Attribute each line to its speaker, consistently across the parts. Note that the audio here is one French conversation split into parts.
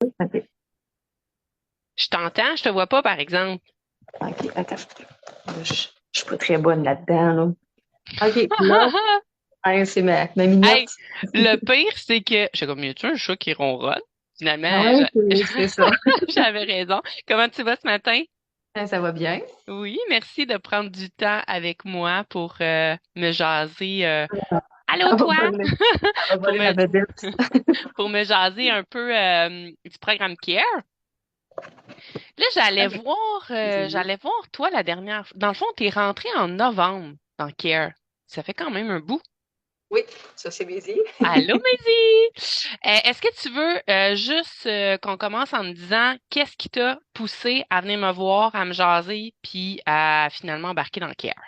Speaker 1: OK,
Speaker 2: Je t'entends, je te vois pas, par exemple.
Speaker 1: OK, attends. Je suis pas très bonne là-dedans, là. OK, là, ouais, c'est ma
Speaker 2: Hey,
Speaker 1: minette.
Speaker 2: le pire, c'est que j'ai comme, y a-tu un chat qui ronronne?
Speaker 1: Ah
Speaker 2: Finalement,
Speaker 1: ouais, c'est ça.
Speaker 2: j'avais raison. Comment tu vas ce matin?
Speaker 1: Ça va bien.
Speaker 2: Oui, merci de prendre du temps avec moi pour me jaser. Allô,
Speaker 1: Ça va
Speaker 2: toi?
Speaker 1: voler, ça va
Speaker 2: Pour
Speaker 1: voler la
Speaker 2: me,
Speaker 1: vedette.
Speaker 2: pour me jaser un peu du programme Care. Là,
Speaker 1: OK.
Speaker 2: j'allais voir toi la dernière. Dans le fond, t'es rentré en novembre dans Care. Ça fait quand même un bout.
Speaker 1: Oui, ça c'est busy.
Speaker 2: Allô, Maisy! Est-ce que tu veux juste qu'on commence en me disant qu'est-ce qui t'a poussé à venir me voir, à me jaser, puis à finalement embarquer dans le Care?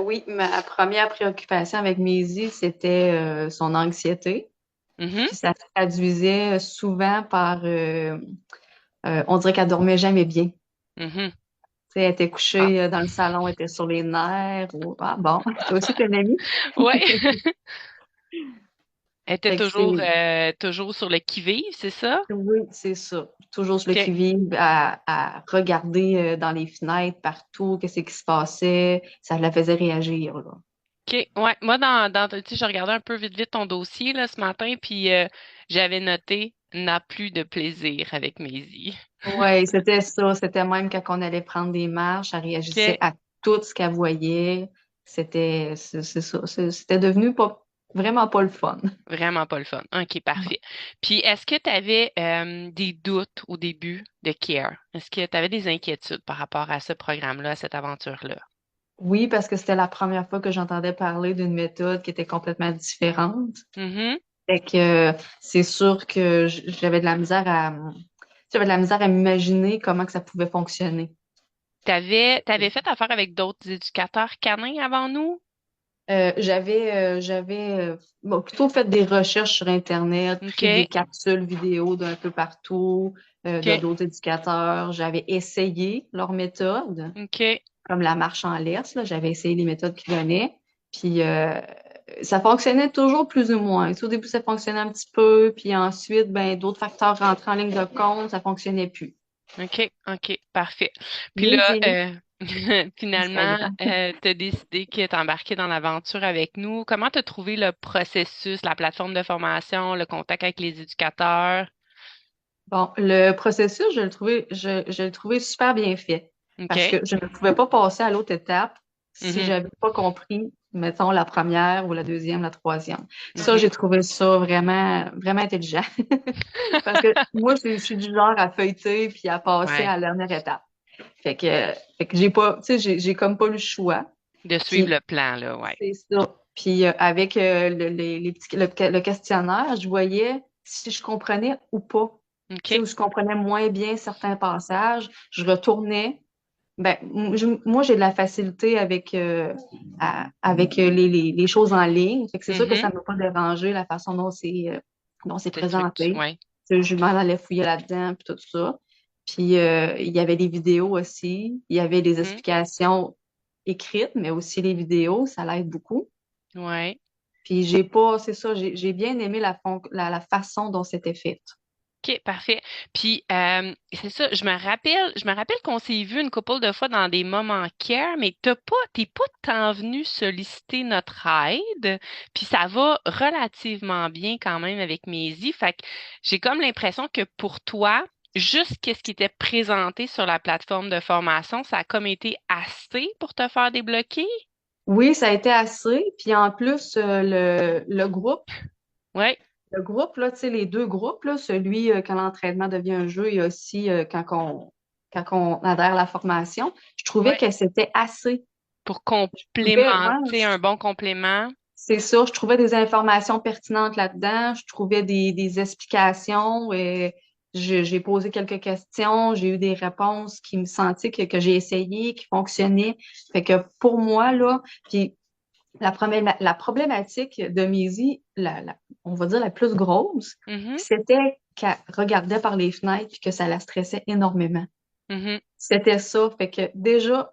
Speaker 1: Oui, ma première préoccupation avec Maisie, c'était son anxiété.
Speaker 2: Mhm,
Speaker 1: Puis ça se traduisait souvent par, on dirait qu'elle dormait jamais bien.
Speaker 2: mhm.
Speaker 1: Tu sais, elle était
Speaker 2: Ah.
Speaker 1: couchée dans le salon, elle était sur les nerfs. Ah bon, toi aussi t'es une amie?
Speaker 2: Ouais. Elle était
Speaker 1: Fait que c'est,
Speaker 2: toujours sur le qui-vive, c'est ça?
Speaker 1: oui, c'est ça. Toujours sur le
Speaker 2: OK.
Speaker 1: qui-vive, à regarder dans les fenêtres, partout, qu'est-ce qui se passait. Ça la faisait réagir, là.
Speaker 2: OK. Ouais. Moi, tu sais, je regardais un peu vite vite ton dossier là, ce matin, puis j'avais noté n'a plus de plaisir avec Maisie.
Speaker 1: Oui, c'était ça. C'était même quand on allait prendre des marches, elle réagissait
Speaker 2: OK.
Speaker 1: à tout ce qu'elle voyait. C'est ça. C'était devenu pas, vraiment pas le fun.
Speaker 2: Vraiment pas le fun. OK, parfait. Puis, est-ce que tu avais des doutes au début de Care? Est-ce que tu avais des inquiétudes par rapport à ce programme-là, à cette aventure-là?
Speaker 1: Oui, parce que c'était la première fois que j'entendais parler d'une méthode qui était complètement différente.
Speaker 2: Mhm.
Speaker 1: Fait que c'est sûr que j'avais de la misère à m'imaginer comment que ça pouvait fonctionner.
Speaker 2: T'avais fait affaire avec d'autres éducateurs canins avant nous?
Speaker 1: Bon, plutôt fait des recherches sur Internet, pris des
Speaker 2: OK,
Speaker 1: capsules vidéo d'un peu partout, de
Speaker 2: OK,
Speaker 1: d'autres éducateurs. J'avais essayé leurs méthodes,
Speaker 2: OK.
Speaker 1: comme la marche en laisse, là. J'avais essayé les méthodes qu'ils donnaient. Puis ça fonctionnait toujours plus ou moins. Au début, ça fonctionnait un petit peu, puis ensuite, ben, d'autres facteurs rentraient en ligne de compte, ça fonctionnait plus.
Speaker 2: OK, OK, parfait. Puis
Speaker 1: Mais
Speaker 2: là,
Speaker 1: j'ai
Speaker 2: finalement,
Speaker 1: Instagram.
Speaker 2: tu as décidé que tu embarqué dans l'aventure avec nous. Comment tu as trouvé le processus, la plateforme de formation, le contact avec les éducateurs?
Speaker 1: Bon, le processus, je le trouvais super bien fait parce
Speaker 2: OK.
Speaker 1: que je ne pouvais pas passer à l'autre étape si
Speaker 2: Mhm,
Speaker 1: j'avais pas compris, mettons, la première ou la deuxième, la troisième. Ça,
Speaker 2: mhm.
Speaker 1: j'ai trouvé ça vraiment, vraiment intelligent. Parce que moi, je suis du genre à feuilleter puis à passer
Speaker 2: Ouais,
Speaker 1: à la dernière étape. Fait que j'ai pas, tu sais, j'ai comme pas le choix.
Speaker 2: de suivre
Speaker 1: Puis
Speaker 2: le plan, là, ouais.
Speaker 1: c'est ça. Puis avec le questionnaire, je voyais si je comprenais ou pas. Tu sais,
Speaker 2: OK.
Speaker 1: où je comprenais moins bien certains passages, je retournais. Ben, moi, j'ai de la facilité avec les choses en ligne. Fait que c'est sûr que
Speaker 2: Mhm.
Speaker 1: ça ne m'a pas dérangé la façon dont c'est présenté.
Speaker 2: Ouais.
Speaker 1: Tu sais, je m'en allais fouiller là-dedans, puis tout ça. Puis il y avait des vidéos aussi. Il y avait des
Speaker 2: Mhm.
Speaker 1: explications écrites, mais aussi les vidéos. Ça l'aide beaucoup.
Speaker 2: Ouais.
Speaker 1: Puis j'ai pas, c'est ça, j'ai bien aimé la façon dont c'était fait.
Speaker 2: OK, parfait. Puis c'est ça, je me rappelle qu'on s'est vu une couple de fois dans des moments care, mais t'es pas tant venu solliciter notre aide, puis ça va relativement bien quand même avec Maisie. Fait que j'ai comme l'impression que pour toi, juste qu'est-ce qui était présenté sur la plateforme de formation, ça a comme été assez pour te faire débloquer?
Speaker 1: Oui, ça a été assez. Puis en plus,
Speaker 2: Ouais.
Speaker 1: le groupe, là, tu sais, les deux groupes, là, celui quand l'entraînement devient un jeu et aussi quand on adhère à la formation, je trouvais
Speaker 2: Ouais.
Speaker 1: que c'était assez.
Speaker 2: Pour
Speaker 1: Je trouvais, ouais,
Speaker 2: complémenter un bon complément.
Speaker 1: c'est ça, je trouvais des informations pertinentes là-dedans, je trouvais des explications, et j'ai posé quelques questions, j'ai eu des réponses qui me sentaient que j'ai essayé, qui fonctionnaient. Fait que pour moi, là, puis la problématique de Maisie, on va dire la plus grosse,
Speaker 2: Mhm,
Speaker 1: c'était qu'elle regardait par les fenêtres puis que ça la stressait énormément.
Speaker 2: mhm,
Speaker 1: C'était ça. Fait que déjà,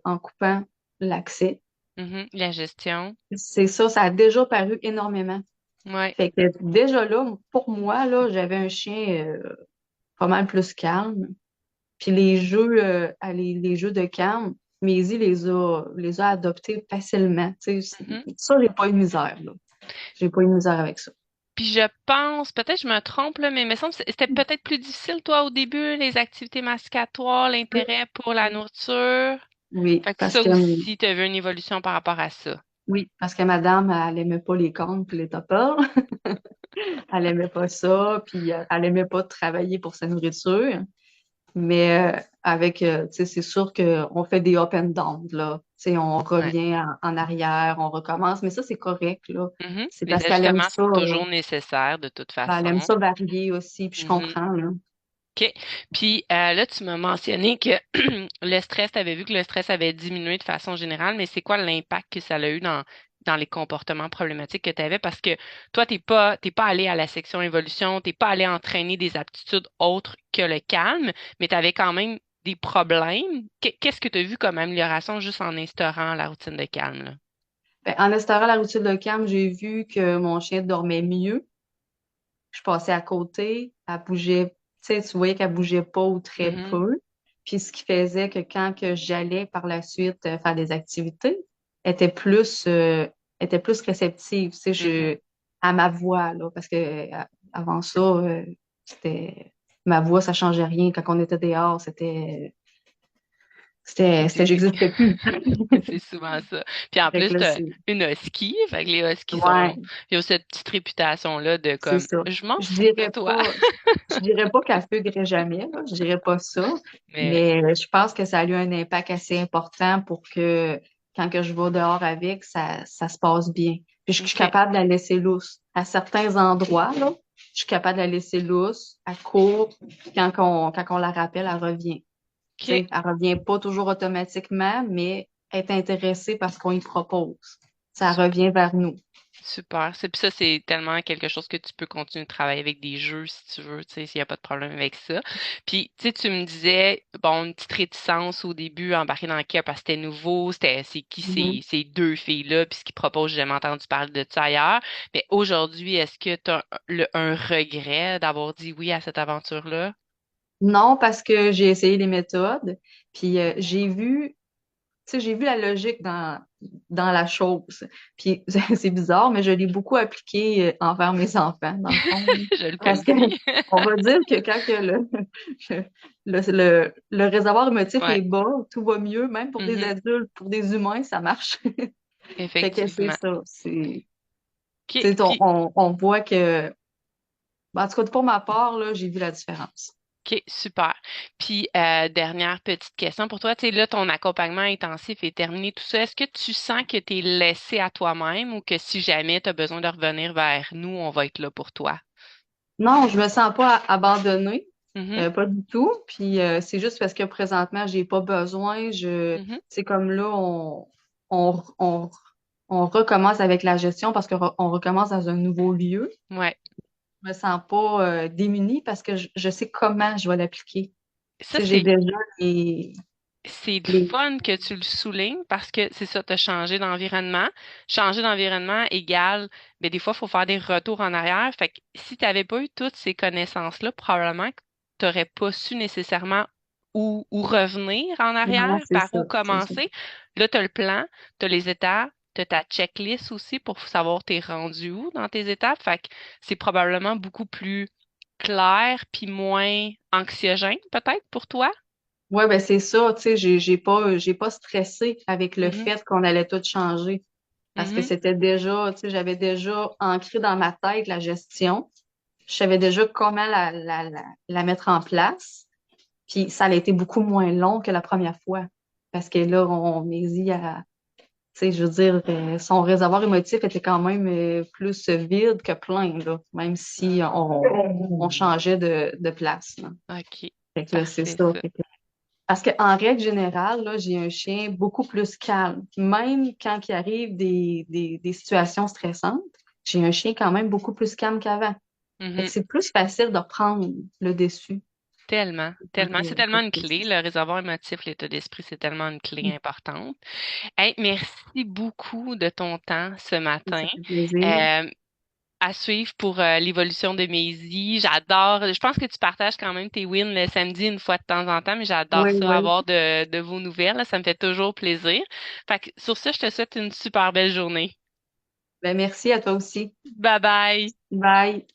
Speaker 1: en coupant l'accès,
Speaker 2: mhm. La gestion.
Speaker 1: c'est ça, ça a déjà paru énormément.
Speaker 2: Ouais.
Speaker 1: Fait que déjà là, pour moi, là, j'avais un chien pas mal plus calme. Puis les jeux, les jeux de calme, Maisie les a adoptés facilement. Tu sais,
Speaker 2: Mhm.
Speaker 1: ça, j'ai pas eu de misère, là. J'ai pas eu de misère avec ça.
Speaker 2: Puis je pense, peut-être je me trompe, là, mais il me semble que c'était peut-être plus difficile, toi, au début, les activités masticatoires, l'intérêt pour la nourriture.
Speaker 1: Oui,
Speaker 2: Fait que
Speaker 1: parce
Speaker 2: ça
Speaker 1: que
Speaker 2: aussi, tu as vu une évolution par rapport à ça.
Speaker 1: oui, parce que madame, elle aimait pas les cornes puis les toppers. Elle aimait pas ça, puis elle aimait pas travailler pour sa nourriture. Mais tu sais, c'est sûr qu'on fait des up and down, là. Tu sais, on
Speaker 2: Ouais.
Speaker 1: revient en arrière, on recommence, mais ça, c'est correct, là.
Speaker 2: Mhm.
Speaker 1: C'est
Speaker 2: Les
Speaker 1: parce qu'elle aime
Speaker 2: ajustements
Speaker 1: ça,
Speaker 2: sont toujours nécessaires de toute
Speaker 1: ben, elle aime
Speaker 2: façon.
Speaker 1: ça varier aussi, puis je
Speaker 2: Mhm.
Speaker 1: comprends, là.
Speaker 2: OK. Puis là, tu m'as mentionné que le stress, tu avais vu que le stress avait diminué de façon générale, mais c'est quoi l'impact que ça a eu dans les comportements problématiques que tu avais? Parce que toi, t'es pas allé à la section évolution, t'es pas allé entraîner des aptitudes autres que le calme, mais tu avais quand même des problèmes. Qu'est-ce que tu as vu comme amélioration juste en instaurant la routine de calme, là?
Speaker 1: Ben, en instaurant la routine de calme, j'ai vu que mon chien dormait mieux. Je passais à côté, elle bougeait, tu sais, tu voyais qu'elle bougeait pas ou très
Speaker 2: Mhm,
Speaker 1: peu. Puis ce qui faisait que quand que j'allais par la suite faire des activités, elle était était plus réceptive, tu sais,
Speaker 2: mhm.
Speaker 1: à ma voix, là, parce que avant ça, c'était ma voix, ça changeait rien. Quand on était dehors,
Speaker 2: C'est
Speaker 1: j'existais plus.
Speaker 2: c'est souvent ça. Puis en
Speaker 1: Fait
Speaker 2: plus,
Speaker 1: que là,
Speaker 2: t'as une husky, fait que les huskies
Speaker 1: ouais,
Speaker 2: ils ont cette petite réputation-là de
Speaker 1: c'est
Speaker 2: comme,
Speaker 1: ça.
Speaker 2: je m'en
Speaker 1: Je
Speaker 2: fous de
Speaker 1: dirais
Speaker 2: toi.
Speaker 1: pas, je dirais pas qu'elle fuguerait jamais, là. Je dirais pas ça.
Speaker 2: Mais
Speaker 1: Mais je pense que ça a eu un impact assez important pour que quand que je vais dehors avec, ça se passe bien. Puis je suis
Speaker 2: OK,
Speaker 1: capable de la laisser lousse. À certains endroits, là, je suis capable de la laisser lousse, à court. Quand on la rappelle, elle revient. Tu
Speaker 2: OK.
Speaker 1: sais, elle revient pas toujours automatiquement, mais elle est intéressée parce qu'on y propose. Ça revient vers nous.
Speaker 2: Super. Puis ça, c'est tellement quelque chose que tu peux continuer de travailler avec des jeux si tu veux, tu sais, s'il n'y a pas de problème avec ça. Puis, tu sais, tu me disais, bon, une petite réticence au début, embarquer dans le care parce que c'était nouveau, c'est qui
Speaker 1: Mhm.
Speaker 2: ces deux filles-là, puis ce qu'ils proposent, j'ai jamais entendu parler de ça ailleurs. Mais aujourd'hui, est-ce que tu as un regret d'avoir dit oui à cette aventure-là?
Speaker 1: Non, parce que j'ai essayé les méthodes, puis tu sais, j'ai vu la logique dans la chose. Puis c'est bizarre, mais je l'ai beaucoup appliqué envers mes enfants, dans le fond.
Speaker 2: Je le
Speaker 1: Parce que
Speaker 2: comprends.
Speaker 1: on va dire que quand que le réservoir émotif
Speaker 2: Ouais.
Speaker 1: est bas, tout va mieux, même pour des
Speaker 2: Mhm.
Speaker 1: adultes, pour des humains, ça marche. Fait que c'est
Speaker 2: Effectivement.
Speaker 1: ça.
Speaker 2: OK. Puis,
Speaker 1: On voit que, ben, en tout cas, pour ma part, là, j'ai vu la différence.
Speaker 2: OK, super. Puis, dernière petite question pour toi. Tu sais, là, ton accompagnement intensif est terminé, tout ça. Est-ce que tu sens que tu es laissé à toi-même ou que si jamais tu as besoin de revenir vers nous, on va être là pour toi?
Speaker 1: Non, je me sens pas abandonnée,
Speaker 2: Mhm,
Speaker 1: pas du tout. Puis c'est juste parce que présentement, j'ai pas besoin.
Speaker 2: mhm.
Speaker 1: C'est comme là, on, on, on recommence avec la gestion parce qu'on recommence dans un nouveau lieu.
Speaker 2: Ouais.
Speaker 1: Je me sens pas démunie parce que je sais comment je vais l'appliquer. Tu
Speaker 2: Ça,
Speaker 1: sais, j'ai déjà
Speaker 2: c'est le
Speaker 1: les,
Speaker 2: fun que tu le soulignes parce que c'est ça, tu as changé d'environnement. Changer d'environnement égale, ben, des fois, il faut faire des retours en arrière. Fait que si tu n'avais pas eu toutes ces connaissances-là, probablement que tu n'aurais pas su nécessairement où revenir en
Speaker 1: non,
Speaker 2: arrière,
Speaker 1: c'est
Speaker 2: par
Speaker 1: ça,
Speaker 2: où
Speaker 1: c'est ça.
Speaker 2: commencer. Là, tu as le plan, tu as les étapes, tu as ta checklist aussi pour savoir t'es rendu où dans tes étapes. Fait que c'est probablement beaucoup plus clair puis moins anxiogène, peut-être, pour toi.
Speaker 1: Ouais, ben c'est ça, tu sais, j'ai pas stressé avec le
Speaker 2: Mhm,
Speaker 1: fait qu'on allait tout changer. Parce que
Speaker 2: mhm.
Speaker 1: c'était déjà, tu sais, j'avais déjà ancré dans ma tête la gestion. Je savais déjà comment la mettre en place. Puis ça a été beaucoup moins long que la première fois. Parce que là, on Maisie à, tu sais, je veux dire, son réservoir émotif était quand même plus vide que plein, là, même si on changeait de place, là.
Speaker 2: OK,
Speaker 1: Fait que là, c'est
Speaker 2: parfait
Speaker 1: ça.
Speaker 2: ça.
Speaker 1: Parce qu'en règle générale, là, j'ai un chien beaucoup plus calme. Même quand il arrive des situations stressantes, j'ai un chien quand même beaucoup plus calme qu'avant. Fait que
Speaker 2: Mhm.
Speaker 1: c'est plus facile de reprendre le dessus.
Speaker 2: Tellement,
Speaker 1: Fait
Speaker 2: tellement. C'est
Speaker 1: fait
Speaker 2: tellement une
Speaker 1: que
Speaker 2: clé. Le réservoir émotif, l'état d'esprit, c'est tellement une clé importante. Hey, merci beaucoup de ton temps ce
Speaker 1: ça
Speaker 2: matin.
Speaker 1: fait plaisir.
Speaker 2: Euh, à suivre pour l'évolution de mes i. J'adore. Je pense que tu partages quand même tes wins le samedi une fois de temps en temps, mais j'adore
Speaker 1: Oui,
Speaker 2: ça,
Speaker 1: oui.
Speaker 2: avoir de vos nouvelles. Là. Ça me fait toujours plaisir. Fait que sur ça, je te souhaite une super belle journée.
Speaker 1: Ben, merci à toi aussi.
Speaker 2: Bye bye.
Speaker 1: Bye.